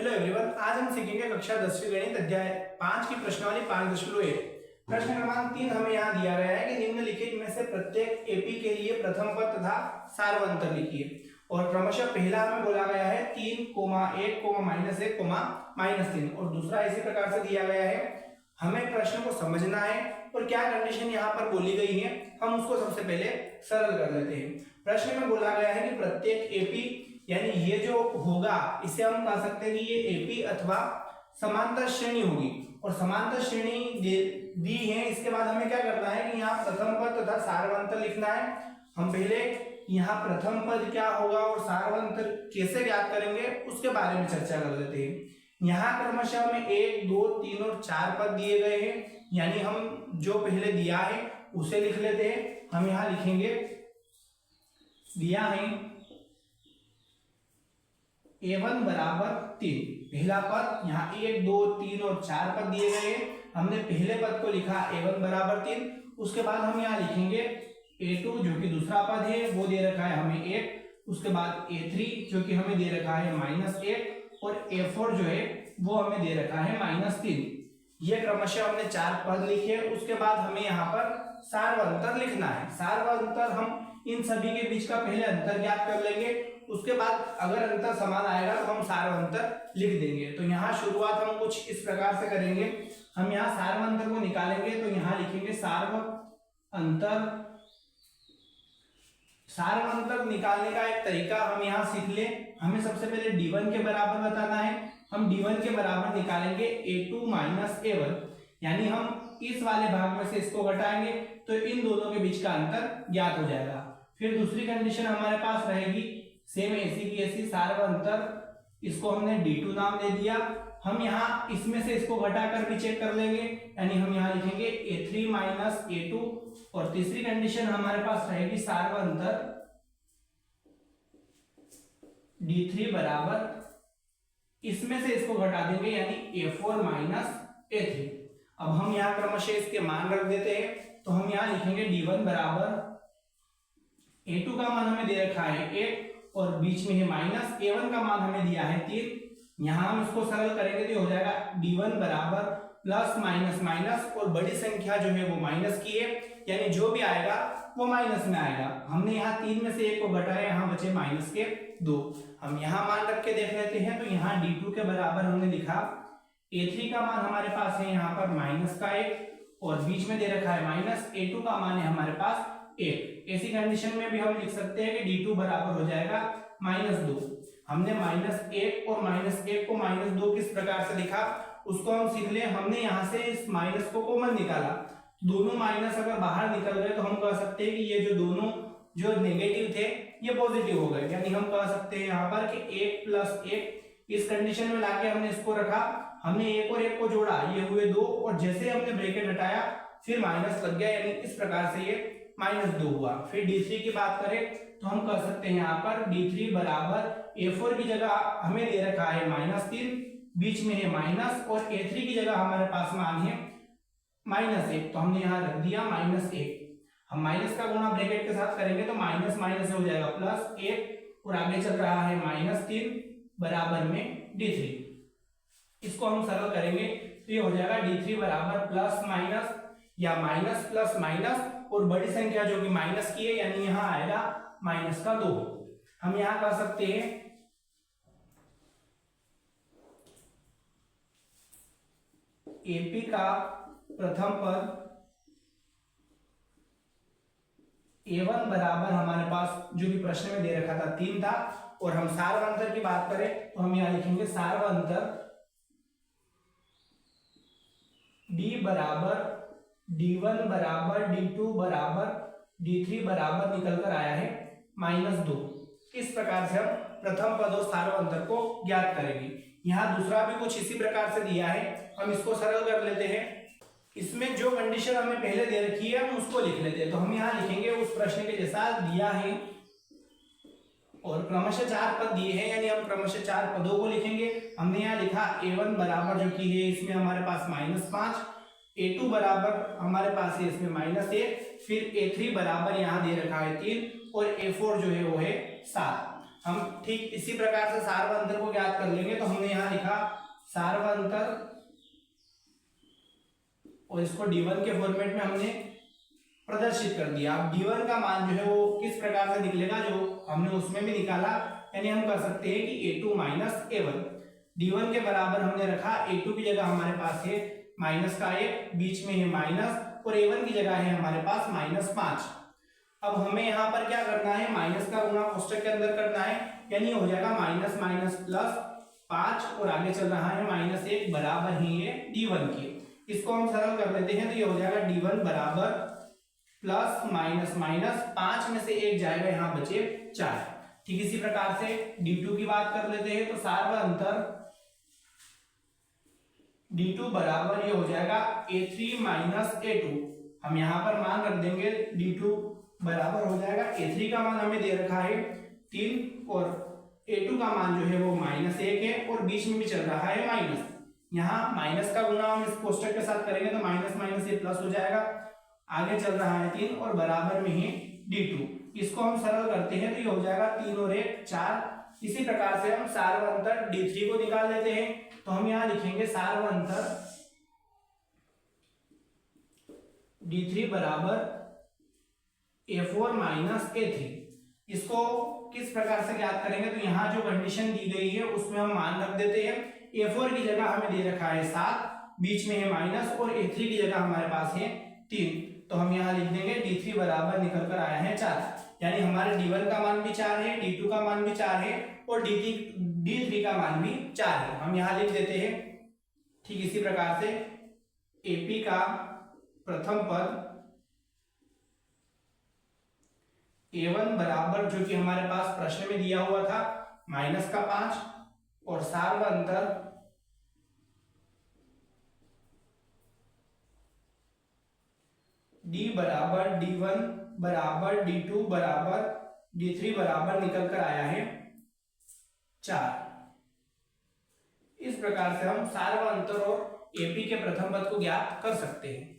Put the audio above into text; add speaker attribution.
Speaker 1: Hello everyone, आज हम सीखेंगे कक्षा 10वीं गणित अध्याय 5 की प्रश्नावली 5.1। प्रश्न क्रमांक 3 हमें यहाँ दिया गया है कि निम्नलिखित में से प्रत्येक एपी के लिए प्रथम पद तथा सार्वंतर लिखिए। और क्रमशः पहला हमें बोला गया है 3, 1, -1, -3 और दूसरा इसी प्रकार से दिया गया है। हमें प्रश्न को समझना है और क्या कंडीशन यहाँ पर बोली गई है हम उसको सबसे पहले सरल कर लेते हैं। प्रश्न में बोला गया है कि प्रत्येक एपी यानी ये जो होगा इसे हम कह सकते हैं कि ये एपी अथवा समांतर श्रेणी होगी और समांतर श्रेणी दी है। इसके बाद हमें क्या करना है कि यहाँ प्रथम पद तथा सार्वंतर लिखना है। हम पहले यहाँ प्रथम पद क्या होगा और सार्वंतर कैसे ज्ञात करेंगे उसके बारे में चर्चा कर लेते हैं। यहाँ क्रमशः हमें 1, 2, 3 और 4 पद दिए गए हैं, यानी हम जो पहले दिया है उसे लिख लेते हैं। हम यहाँ लिखेंगे दिया है A1 बराबर 3, पहला पद। यहाँ 1, 2, 3 और 4 पद दिए गए हैं। हमने पहले पद को लिखा A1 बराबर 3। उसके बाद हम यहाँ लिखेंगे A2 जो कि दूसरा पद है वो दे रखा है हमें 1। उसके बाद A3 जो कि हमें दे रखा है -1 और A4 जो है वो हमें दे रखा है -3। ये क्रमशः हमने 4 पद लिखे। उसके बाद हमें यहाँ पर सार्वंतर लिखना है। सार्वंतर हम इन सभी के बीच का पहले अंतर ज्ञात कर लेंगे, उसके बाद अगर अंतर समान आएगा तो हम सार्वंतर लिख देंगे। तो यहाँ शुरुआत हम कुछ इस प्रकार से करेंगे। हम यहाँ सार्वंतर को निकालेंगे तो यहाँ लिखेंगे सार्वंतर। सार्वंतर निकालने का एक तरीका हम यहाँ सीख ले। हमें सबसे पहले D1 के बराबर बताना है। हम D1 के बराबर निकालेंगे A2 - A1, यानी हम इस वाले भाग में से इसको घटाएंगे तो इन दोनों के बीच का अंतर ज्ञात हो जाएगा। फिर दूसरी कंडीशन हमारे पास रहेगी सेम ऐसी की ऐसी सार्वंतर, इसको हमने D2 नाम दे दिया। हम यहाँ इसमें से इसको घटाकर भी चेक कर लेंगे, यानी हम यहाँ लिखेंगे A3 - A2। और तीसरी कंडीशन हमारे पास रहेगी सार्वंतर D3 बराबर, इसमें से इसको घटा देंगे यानी A4 - A3। अब हम यहाँ क्रमशः इसके मान रख देते हैं। तो हम यहाँ लिखेंगे D1 बराबर A2 का मान हमें दे रखा है 1 और बीच में है माइनस, A1 का मान हमें दिया है 3। यहाँ हम इसको सरल करेंगे तो हो जाएगा D1 बराबर प्लस माइनस माइनस और बड़ी संख्या जो है वो माइनस की है, यानी जो भी आएगा वो माइनस में आएगा। हमने यहाँ 3 में से 1 को घटाया, यहाँ बचे माइनस के 2। हम यहाँ मान रख के देख लेते हैं। तो यहाँ D2 के बराबर हमने लिखा A3 का मान हमारे पास है यहाँ पर माइनस का 1 और बीच में दे रखा है माइनस। A2 का मान है हमारे पास 1। ऐसी कंडीशन में भी हम लिख सकते हैं कि D2 बराबर हो जाएगा -2। हमने -1 और -1 को -2 किस प्रकार से लिखा उसको हम सीख ले। हमने यहाँ से इस माइनस को कॉमन निकाला, दोनों माइनस अगर बाहर निकल गए तो हम कह सकते हैं कि ये जो दोनों जो नेगेटिव थे ये पॉजिटिव हो गए, यानी हम कह सकते हैं यहाँ पर कि 1 + 1। इस कंडीशन में लाके हमने इसको रखा, हमने 1 और 1 को जोड़ा, ये हुए 2 और जैसे हमने ब्रैकेट हटाया फिर माइनस लग गया, यानी इस प्रकार से ये -2 हुआ। फिर D3 की बात करें तो हम कह सकते हैं यहाँ पर D3 बराबर A4 की जगह हमें दे रखा है -3, बीच में है माइनस और A3 की जगह हमारे पास मान है -1, तो हमने यहाँ रख दिया -1। हम माइनस का गुणा ब्रैकेट के साथ करेंगे तो माइनस माइनस हो जाएगा +1 और आगे चल रहा है -3 बराबर में D3। इसको हम सरल करेंगे तो ये हो जाएगा D3 बराबर प्लस माइनस या माइनस प्लस माइनस और बड़ी संख्या जो कि माइनस की है, यानी यहाँ आएगा -2। हम यहाँ कह सकते हैं एपी का प्रथम पद A1 बराबर हमारे पास जो कि प्रश्न में दे रखा था 3 था। और हम सार्वंतर की बात करें तो हम यहाँ लिखेंगे सार्वंतर D बराबर D1 बराबर D2 बराबर D3 बराबर निकल कर आया है -2। इस प्रकार से हम प्रथम पद और सार्वंतर को ज्ञात करेंगे। यहाँ दूसरा भी कुछ इसी प्रकार से दिया है, हम इसको सरल कर लेते हैं। इसमें जो कंडीशन हमें पहले दे रखी है हम उसको लिख लेते हैं। तो हम यहाँ लिखेंगे उस प्रश्न के जैसा दिया है और क्रमशः 4 पद दिए हैं, यानी हम क्रमशः 4 पदों को लिखेंगे। हमने यहाँ लिखा A1 बराबर जो कि है इसमें हमारे पास -5, A2 बराबर हमारे पास है इसमें -1, फिर A3 बराबर यहाँ दे रखा है 3 और A4 जो है वो है 7। हम ठीक इसी प्रकार से सार्वअंतर को ज्ञात कर लेंगे। तो हमने यहाँ लिखा सार्वअंतर और इसको d1 के फॉर्मेट में हमने प्रदर्शित कर दिया। अब d1 का मान जो है वो किस प्रकार से निकलेगा, जो हमने उसमें भी निकाला, यानी हम कर सकते हैं कि a2 माइनस a1। d1 के बराबर हमने रखा, a2 की जगह हमारे पास है माइनस का 1, बीच में है माइनस, और a1 की जगह है हमारे पास -5। अब हमें यहाँ पर क्या करना है, माइनस का गुणा कोष्टक के अंदर करना है, यानी हो जाएगा माइनस माइनस प्लस 5 और आगे चल रहा है -1 बराबर ही है d1 के। इसको हम सरल कर लेते हैं तो ये हो जाएगा d1 बराबर प्लस माइनस माइनस 5 में से 1 जाएगा, यहाँ बचे 4। ठीक इसी प्रकार से d2 की बात कर लेते हैं तो सार्वअंतर d2 बराबर ये हो जाएगा a3 माइनस a2। हम यहाँ पर मान रख देंगे d2 बराबर हो जाएगा a3 का मान हमें दे रखा है 3 और a2 का मान जो है वो -1 है और बीच में भी चल रहा है माइनस। यहाँ माइनस का गुणा हम इस कोष्टक के साथ करेंगे तो माइनस माइनस ये प्लस हो जाएगा, आगे चल रहा है 3 और बराबर में ही d2। इसको हम सरल करते हैं तो ये हो जाएगा 3 और 1 4। इसी प्रकार से हम सार्वअंतर d3 को निकाल लेते हैं। तो हम यहाँ लिखेंगे सार्वअंतर d3 बराबर a4 माइनस a3। इसको किस प्रकार से ज्ञात करेंगे, तो यहाँ जो कंडीशन दी गई है उसमें हम मान रख देते हैं। a4 की जगह हमें दे रखा है 7, बीच में है माइनस, और a3 की जगह हमारे पास है 3। तो हम यहाँ लिख देंगे d3 बराबर निकल कर आया है 4, यानी हमारे d1 का मान भी 4 है, d2 का मान भी 4 है और d3 का मान भी 4 है। हम यहाँ लिख देते हैं। ठीक इसी प्रकार से AP का प्रथम पद a1 बराबर, जो कि हमारे पास प्रश्न में दिया हुआ था, -5 और सार्वअंतर d बराबर d1 बराबर d2 बराबर d3 बराबर निकल कर आया है 4। इस प्रकार से हम सार्वअंतर और AP के प्रथम पद को ज्ञात कर सकते हैं।